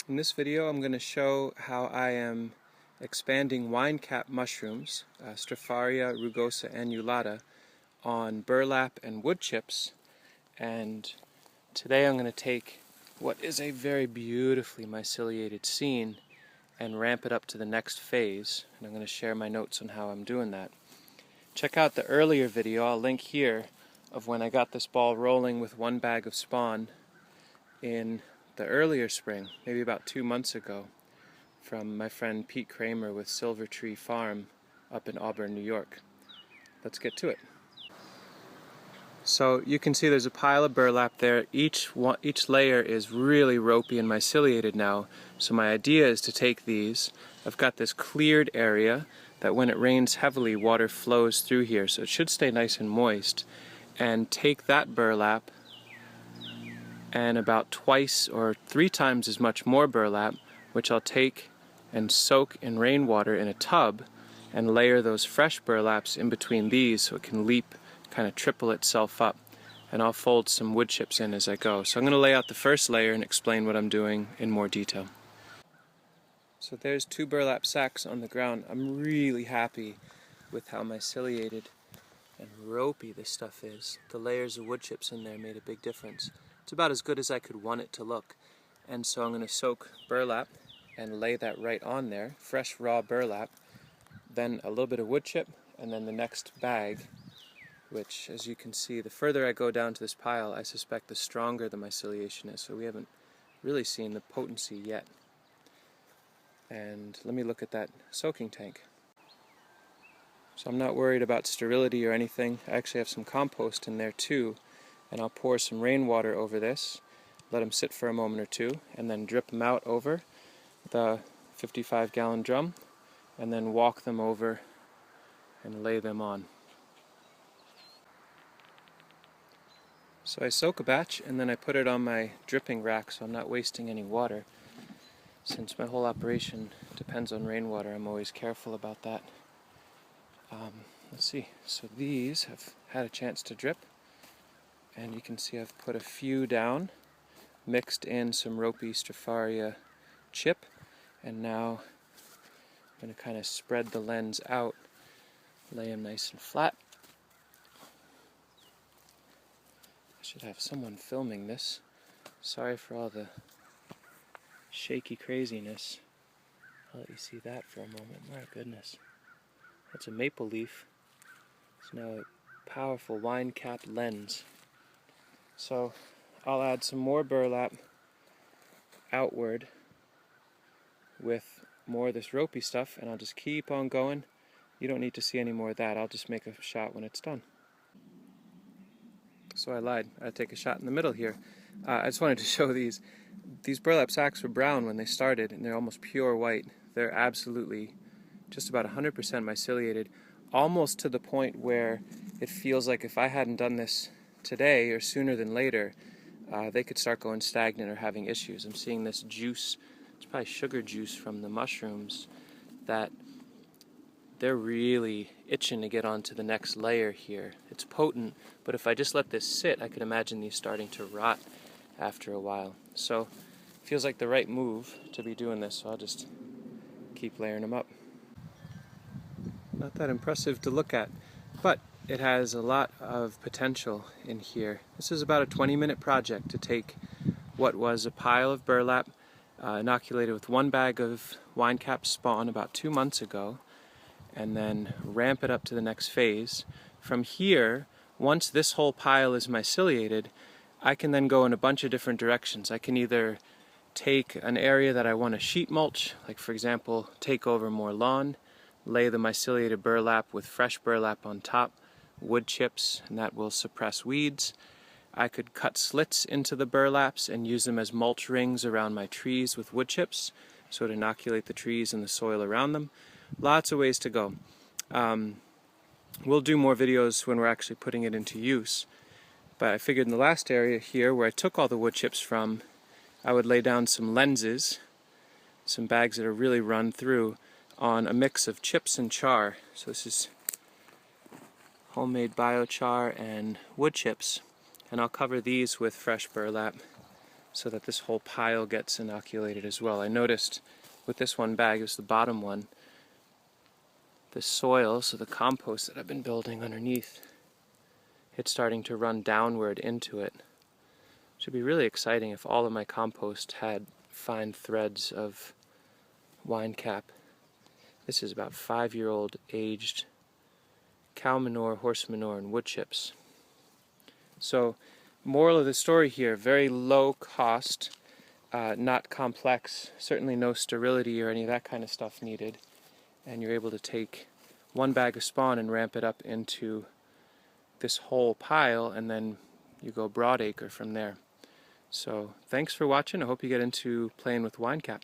In this video I'm going to show how I am expanding wine cap mushrooms, Stropharia rugosa-annulata, on burlap and wood chips. And today I'm going to take what is a very beautifully myceliated scene and ramp it up to the next phase, and I'm going to share my notes on how I'm doing that. Check out the earlier video, I'll link here, of when I got this ball rolling with one bag of spawn in the earlier spring, maybe about 2 months ago, from my friend Pete Kramer with Silver Tree Farm up in Auburn, New York. Let's get to it. So you can see there's a pile of burlap there. Each layer is really ropey and myceliated now. So my idea is to take these. I've got this cleared area that when it rains heavily, water flows through here, so it should stay nice and moist. And take that burlap and about twice or 3 times as much more burlap, which I'll take and soak in rainwater in a tub and layer those fresh burlaps in between these so it can leap, kind of triple itself up. And I'll fold some wood chips in as I go. So I'm going to lay out the first layer and explain what I'm doing in more detail. So there's 2 burlap sacks on the ground. I'm really happy with how myceliated and ropey this stuff is. The layers of wood chips in there made a big difference. It's about as good as I could want it to look. And so I'm going to soak burlap and lay that right on there, fresh raw burlap, then a little bit of wood chip, and then the next bag, which, as you can see, the further I go down to this pile, I suspect the stronger the myceliation is, so we haven't really seen the potency yet. And let me look at that soaking tank. So I'm not worried about sterility or anything. I actually have some compost in there too, and I'll pour some rainwater over this, let them sit for a moment or two, and then drip them out over the 55-gallon drum, and then walk them over and lay them on. So I soak a batch and then I put it on my dripping rack so I'm not wasting any water. Since my whole operation depends on rainwater, I'm always careful about that. Let's see, so these have had a chance to drip, and you can see I've put a few down, mixed in some ropey Stropharia chip, and now I'm going to kind of spread the lens out, lay them nice and flat. I should have someone filming this. Sorry for all the shaky craziness. I'll let you see that for a moment. My goodness. That's a maple leaf. It's now a powerful wine cap lens. So I'll add some more burlap outward with more of this ropey stuff, and I'll just keep on going. You don't need to see any more of that. I'll just make a shot when it's done. So I lied. I'd take a shot in the middle here. I just wanted to show these. These burlap sacks were brown when they started, and they're almost pure white. They're absolutely just about 100% myceliated, almost to the point where it feels like if I hadn't done this today or sooner than later, they could start going stagnant or having issues. I'm seeing this juice, it's probably sugar juice from the mushrooms, that they're really itching to get onto the next layer here. It's potent, but if I just let this sit, I could imagine these starting to rot after a while. So it feels like the right move to be doing this, so I'll just keep layering them up. Not that impressive to look at, but it has a lot of potential in here. This is about a 20-minute project to take what was a pile of burlap inoculated with 1 bag of wine cap spawn about 2 months ago, and then ramp it up to the next phase. From here, once this whole pile is myceliated, I can then go in a bunch of different directions. I can either take an area that I want to sheet mulch, like for example, take over more lawn, lay the myceliated burlap with fresh burlap on top, wood chips, and that will suppress weeds. I could cut slits into the burlaps and use them as mulch rings around my trees with wood chips, so to inoculate the trees and the soil around them. Lots of ways to go. We'll do more videos when we're actually putting it into use. But I figured in the last area here, where I took all the wood chips from, I would lay down some lenses, some bags that are really run through, on a mix of chips and char. So this is homemade biochar and wood chips, and I'll cover these with fresh burlap so that this whole pile gets inoculated as well. I noticed with this one bag, it was the bottom one, the soil, so the compost that I've been building underneath, it's starting to run downward into it. It should be really exciting if all of my compost had fine threads of wine cap. This is about 5-year-old aged cow manure, horse manure, and wood chips. So, moral of the story here, very low cost, not complex, certainly no sterility or any of that kind of stuff needed, and you're able to take one bag of spawn and ramp it up into this whole pile, and then you go broadacre from there. So thanks for watching. I hope you get into playing with wine cap.